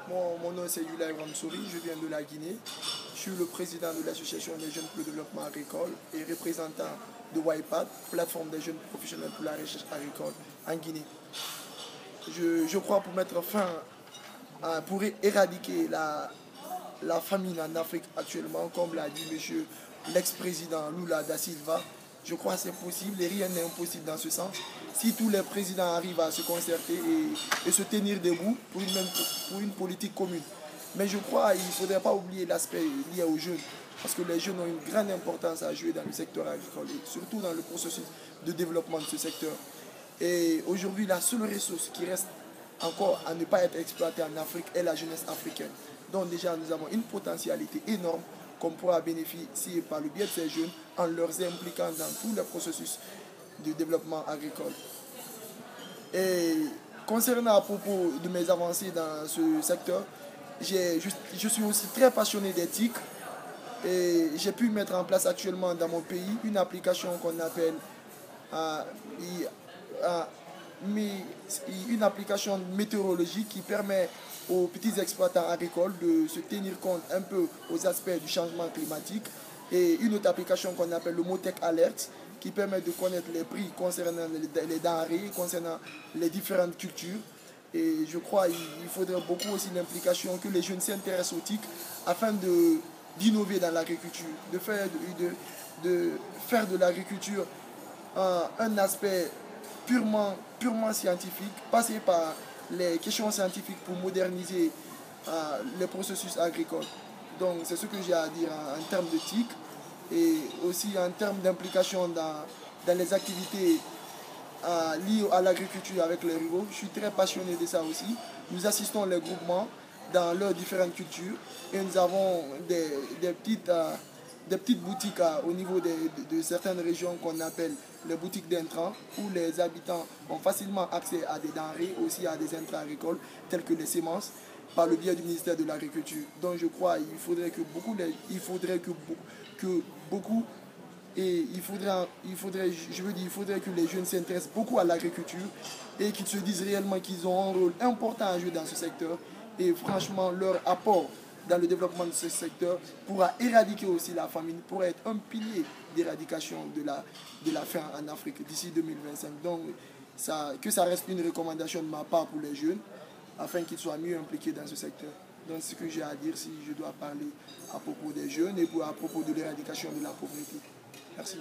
Mon nom c'est Yula Ramsouri, je viens de la Guinée. Je suis le président de l'association des jeunes pour le développement agricole et représentant de WIPAD, plateforme des jeunes professionnels pour la recherche agricole en Guinée. Je crois pour mettre fin, pour éradiquer la famine en Afrique actuellement, comme l'a dit monsieur l'ex-président Lula da Silva. Je crois que c'est possible et rien n'est impossible dans ce sens. Si tous les présidents arrivent à se concerter et se tenir debout pour une politique commune. Mais je crois qu'il ne faudrait pas oublier l'aspect lié aux jeunes. Parce que les jeunes ont une grande importance à jouer dans le secteur agricole et surtout dans le processus de développement de ce secteur. Et aujourd'hui, la seule ressource qui reste encore à ne pas être exploitée en Afrique est la jeunesse africaine. Donc déjà, nous avons une potentialité énorme qu'on pourra bénéficier par le biais de ces jeunes en leur impliquant dans tous les processus de développement agricole. Et concernant à propos de mes avancées dans ce secteur, je suis aussi très passionné d'éthique et j'ai pu mettre en place actuellement dans mon pays une application qu'on appelle une application météorologique qui permet aux petits exploitants agricoles de se tenir compte un peu aux aspects du changement climatique et une autre application qu'on appelle le Motec Alert qui permet de connaître les prix concernant les denrées, concernant les différentes cultures. Et je crois qu'il faudrait beaucoup aussi l'implication que les jeunes s'intéressent aux TIC afin d'innover dans l'agriculture, de faire de l'agriculture un aspect purement scientifique, passer par les questions scientifiques pour moderniser les processus agricoles. Donc c'est ce que j'ai à dire en termes de TIC et aussi en termes d'implication dans les activités liées à l'agriculture avec les ruraux. Je suis très passionné de ça aussi. Nous assistons les groupements dans leurs différentes cultures et nous avons des petites boutiques au niveau de certaines régions qu'on appelle les boutiques d'intrants où les habitants ont facilement accès à des denrées, aussi à des intrants agricoles tels que les semences par le biais du ministère de l'Agriculture. Donc je crois qu'il faudrait que il faudrait que les jeunes s'intéressent beaucoup à l'agriculture et qu'ils se disent réellement qu'ils ont un rôle important à jouer dans ce secteur. Et franchement, leur apport dans le développement de ce secteur pourra éradiquer aussi la famine, pourra être un pilier d'éradication de la faim en Afrique d'ici 2025. Donc, que ça reste une recommandation de ma part pour les jeunes, afin qu'ils soient mieux impliqués dans ce secteur. Donc, c'est ce que j'ai à dire si je dois parler à propos des jeunes et à propos de l'éradication de la pauvreté. Merci.